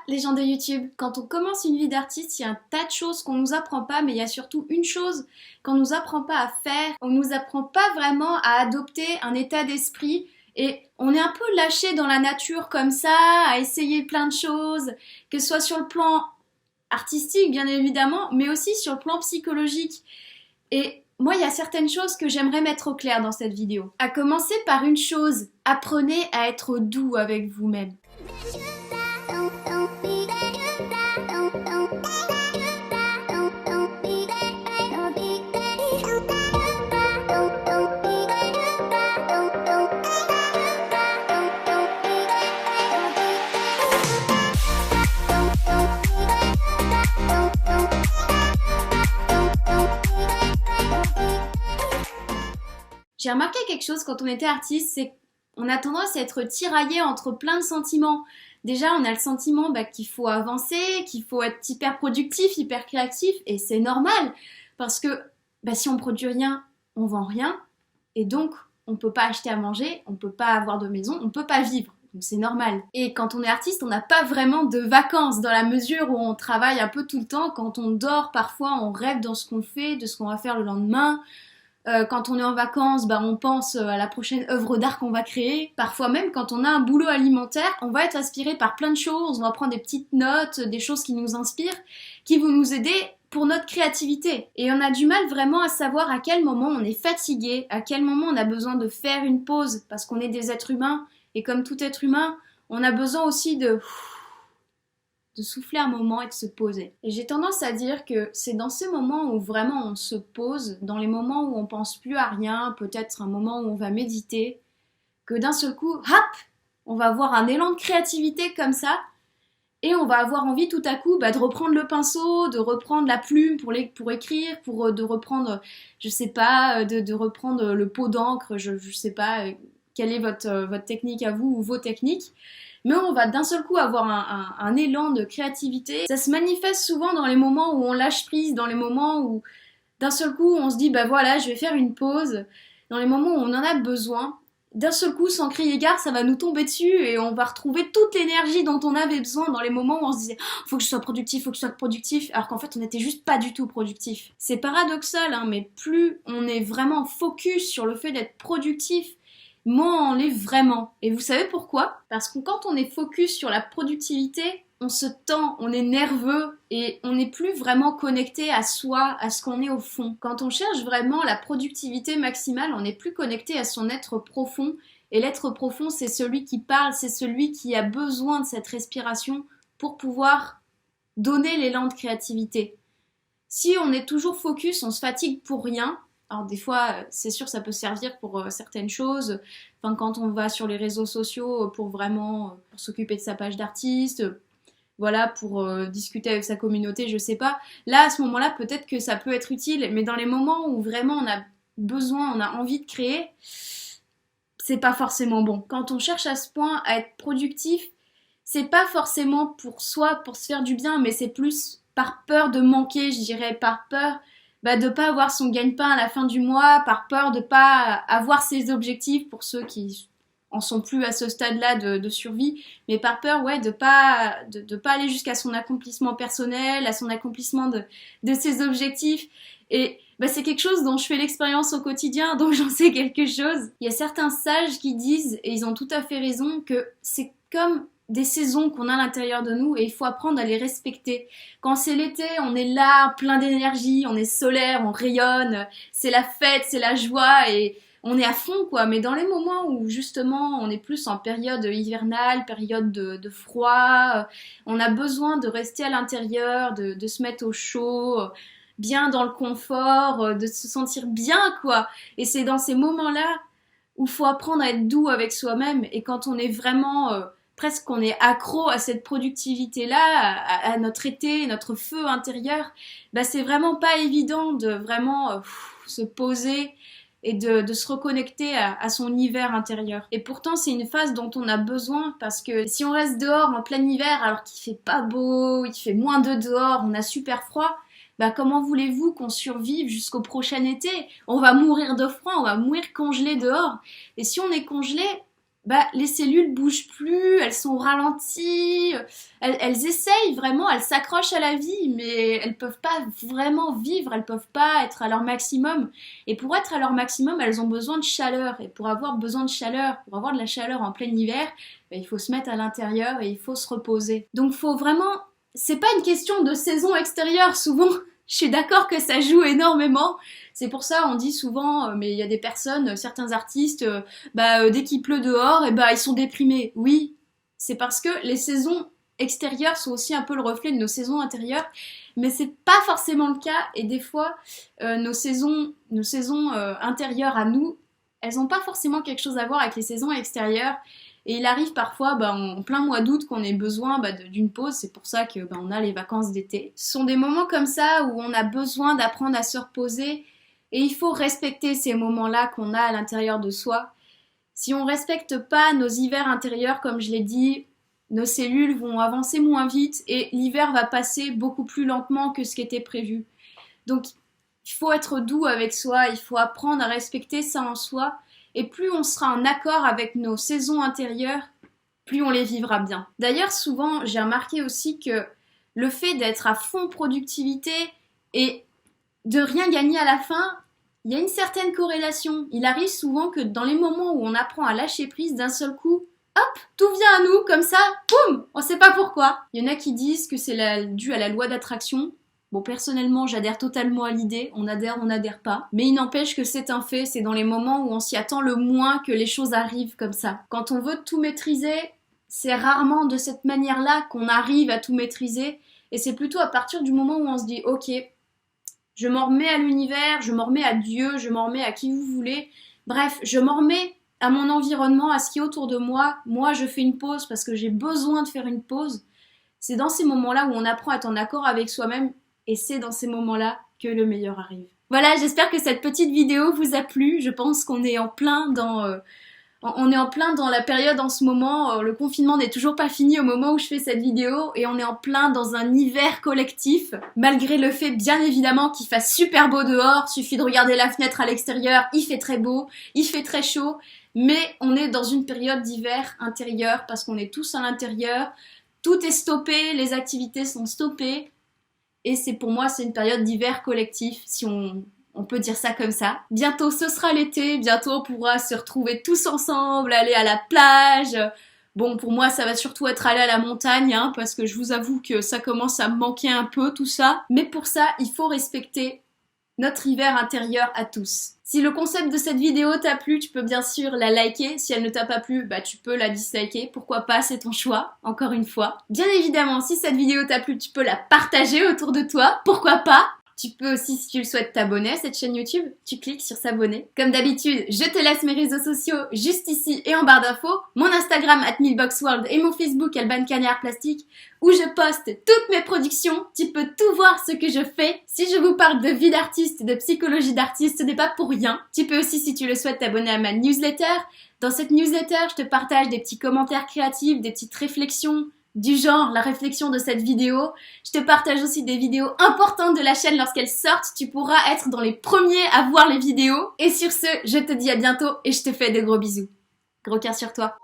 les gens de YouTube, quand on commence une vie d'artiste, il y a un tas de choses qu'on nous apprend pas, mais il y a surtout une chose qu'on nous apprend pas à faire. On nous apprend pas vraiment à adopter un état d'esprit et on est un peu lâché dans la nature comme ça, à essayer plein de choses, que ce soit sur le plan artistique bien évidemment, mais aussi sur le plan psychologique. Et moi, il y a certaines choses que j'aimerais mettre au clair dans cette vidéo. À commencer par une chose, apprenez à être doux avec vous-même. J'ai remarqué quelque chose quand on était artiste, c'est qu'on a tendance à être tiraillé entre plein de sentiments. Déjà, on a le sentiment qu'il faut avancer, qu'il faut être hyper productif, hyper créatif, et c'est normal, parce que si on produit rien, on vend rien, et donc on peut pas acheter à manger, on peut pas avoir de maison, on peut pas vivre. Donc c'est normal. Et quand on est artiste, on n'a pas vraiment de vacances, dans la mesure où on travaille un peu tout le temps. Quand on dort, parfois on rêve dans ce qu'on fait, de ce qu'on va faire le lendemain. Quand on est en vacances, on pense à la prochaine œuvre d'art qu'on va créer. Parfois même, quand on a un boulot alimentaire, on va être inspiré par plein de choses. On va prendre des petites notes, des choses qui nous inspirent, qui vont nous aider pour notre créativité. Et on a du mal vraiment à savoir à quel moment on est fatigué, à quel moment on a besoin de faire une pause, parce qu'on est des êtres humains. Et comme tout être humain, on a besoin aussi de souffler un moment et de se poser. Et j'ai tendance à dire que c'est dans ces moments où vraiment on se pose, dans les moments où on pense plus à rien, peut-être un moment où on va méditer, que d'un seul coup, hop, on va avoir un élan de créativité comme ça, et on va avoir envie tout à coup de reprendre le pinceau, de reprendre la plume pour écrire, de reprendre, je sais pas, de reprendre le pot d'encre, je sais pas quelle est votre technique à vous ou vos techniques. Mais on va d'un seul coup avoir un élan de créativité. Ça se manifeste souvent dans les moments où on lâche prise, dans les moments où d'un seul coup on se dit voilà, je vais faire une pause, dans les moments où on en a besoin. D'un seul coup, sans crier gare, ça va nous tomber dessus et on va retrouver toute l'énergie dont on avait besoin dans les moments où on se disait faut que je sois productif, alors qu'en fait on n'était juste pas du tout productif. C'est paradoxal, mais plus on est vraiment focus sur le fait d'être productif, moins on l'est vraiment. Et vous savez pourquoi ? Parce que quand on est focus sur la productivité, on se tend, on est nerveux et on n'est plus vraiment connecté à soi, à ce qu'on est au fond. Quand on cherche vraiment la productivité maximale, on n'est plus connecté à son être profond. Et l'être profond, c'est celui qui parle, c'est celui qui a besoin de cette respiration pour pouvoir donner l'élan de créativité. Si on est toujours focus, on se fatigue pour rien. Alors des fois, c'est sûr, ça peut servir pour certaines choses. Enfin, quand on va sur les réseaux sociaux pour vraiment pour s'occuper de sa page d'artiste, voilà, pour discuter avec sa communauté, je sais pas. Là, à ce moment-là, peut-être que ça peut être utile, mais dans les moments où vraiment on a besoin, on a envie de créer, c'est pas forcément bon. Quand on cherche à ce point à être productif, c'est pas forcément pour soi, pour se faire du bien, mais c'est plus par peur de manquer, je dirais, par peur de pas avoir son gagne-pain à la fin du mois, par peur de pas avoir ses objectifs pour ceux qui en sont plus à ce stade-là de survie, mais par peur de pas aller jusqu'à son accomplissement personnel, à son accomplissement de ses objectifs. Et c'est quelque chose dont je fais l'expérience au quotidien, donc j'en sais quelque chose. Il y a certains sages qui disent, et ils ont tout à fait raison, que c'est comme des saisons qu'on a à l'intérieur de nous et il faut apprendre à les respecter. Quand c'est l'été, on est là, plein d'énergie, on est solaire, on rayonne, c'est la fête, c'est la joie et on est à fond quoi. Mais dans les moments où justement on est plus en période hivernale, période de froid, on a besoin de rester à l'intérieur, de se mettre au chaud, bien dans le confort, de se sentir bien quoi. Et c'est dans ces moments-là où il faut apprendre à être doux avec soi-même et quand on est vraiment... presque qu'on est accro à cette productivité-là, à notre été, notre feu intérieur, c'est vraiment pas évident de vraiment se poser et de se reconnecter à son hiver intérieur. Et pourtant, c'est une phase dont on a besoin parce que si on reste dehors en plein hiver alors qu'il fait pas beau, il fait moins 2 dehors, on a super froid, comment voulez-vous qu'on survive jusqu'au prochain été ? On va mourir de froid, on va mourir congelé dehors. Et si on est congelé, les cellules bougent plus, elles sont ralenties, elles essayent vraiment, elles s'accrochent à la vie, mais elles peuvent pas vraiment vivre, elles peuvent pas être à leur maximum. Et pour être à leur maximum, elles ont besoin de chaleur. Et pour avoir besoin de chaleur, pour avoir de la chaleur en plein hiver, il faut se mettre à l'intérieur et il faut se reposer. Donc faut vraiment... C'est pas une question de saison extérieure, souvent, je suis d'accord que ça joue énormément. C'est pour ça, on dit souvent, mais il y a des personnes, certains artistes, dès qu'il pleut dehors, ils sont déprimés. Oui, c'est parce que les saisons extérieures sont aussi un peu le reflet de nos saisons intérieures, mais c'est pas forcément le cas, et des fois, nos saisons intérieures à nous, elles n'ont pas forcément quelque chose à voir avec les saisons extérieures. Et il arrive parfois, en plein mois d'août, qu'on ait besoin d'une pause. C'est pour ça que on a les vacances d'été. Ce sont des moments comme ça où on a besoin d'apprendre à se reposer. Et il faut respecter ces moments-là qu'on a à l'intérieur de soi. Si on ne respecte pas nos hivers intérieurs, comme je l'ai dit, nos cellules vont avancer moins vite et l'hiver va passer beaucoup plus lentement que ce qui était prévu. Donc, il faut être doux avec soi, il faut apprendre à respecter ça en soi. Et plus on sera en accord avec nos saisons intérieures, plus on les vivra bien. D'ailleurs, souvent, j'ai remarqué aussi que le fait d'être à fond productivité et de rien gagner à la fin, il y a une certaine corrélation. Il arrive souvent que dans les moments où on apprend à lâcher prise, d'un seul coup, hop, tout vient à nous, comme ça, boum, on sait pas pourquoi. Il y en a qui disent que c'est dû à la loi d'attraction. Bon, personnellement, j'adhère totalement à l'idée, on n'adhère pas. Mais il n'empêche que c'est un fait, c'est dans les moments où on s'y attend le moins que les choses arrivent comme ça. Quand on veut tout maîtriser, c'est rarement de cette manière-là qu'on arrive à tout maîtriser. Et c'est plutôt à partir du moment où on se dit, ok, je m'en remets à l'univers, je m'en remets à Dieu, je m'en remets à qui vous voulez. Bref, je m'en remets à mon environnement, à ce qui est autour de moi. Moi, je fais une pause parce que j'ai besoin de faire une pause. C'est dans ces moments-là où on apprend à être en accord avec soi-même. Et c'est dans ces moments-là que le meilleur arrive. Voilà, j'espère que cette petite vidéo vous a plu. Je pense qu'on est en plein dans la période en ce moment. Le confinement n'est toujours pas fini au moment où je fais cette vidéo et on est en plein dans un hiver collectif. Malgré le fait, bien évidemment, qu'il fasse super beau dehors. Suffit de regarder la fenêtre à l'extérieur. Il fait très beau, il fait très chaud. Mais on est dans une période d'hiver intérieur parce qu'on est tous à l'intérieur. Tout est stoppé, les activités sont stoppées. Et pour moi, c'est une période d'hiver collectif, si on peut dire ça comme ça. Bientôt, ce sera l'été. Bientôt, on pourra se retrouver tous ensemble, aller à la plage. Bon, pour moi, ça va surtout être aller à la montagne, parce que je vous avoue que ça commence à me manquer un peu, tout ça. Mais pour ça, il faut respecter notre hiver intérieur à tous. Si le concept de cette vidéo t'a plu, tu peux bien sûr la liker. Si elle ne t'a pas plu, tu peux la disliker. Pourquoi pas, c'est ton choix, encore une fois. Bien évidemment, si cette vidéo t'a plu, tu peux la partager autour de toi. Pourquoi pas? Tu peux aussi, si tu le souhaites, t'abonner à cette chaîne YouTube. Tu cliques sur s'abonner. Comme d'habitude, je te laisse mes réseaux sociaux juste ici et en barre d'infos. Mon Instagram @milboxworld et mon Facebook Alban Cagnard Plastique où je poste toutes mes productions. Tu peux tout voir ce que je fais. Si je vous parle de vie d'artiste et de psychologie d'artiste, ce n'est pas pour rien. Tu peux aussi, si tu le souhaites, t'abonner à ma newsletter. Dans cette newsletter, je te partage des petits commentaires créatifs, des petites réflexions, du genre la réflexion de cette vidéo. Je te partage aussi des vidéos importantes de la chaîne lorsqu'elles sortent. Tu pourras être dans les premiers à voir les vidéos. Et sur ce, je te dis à bientôt et je te fais de gros bisous. Gros cœur sur toi.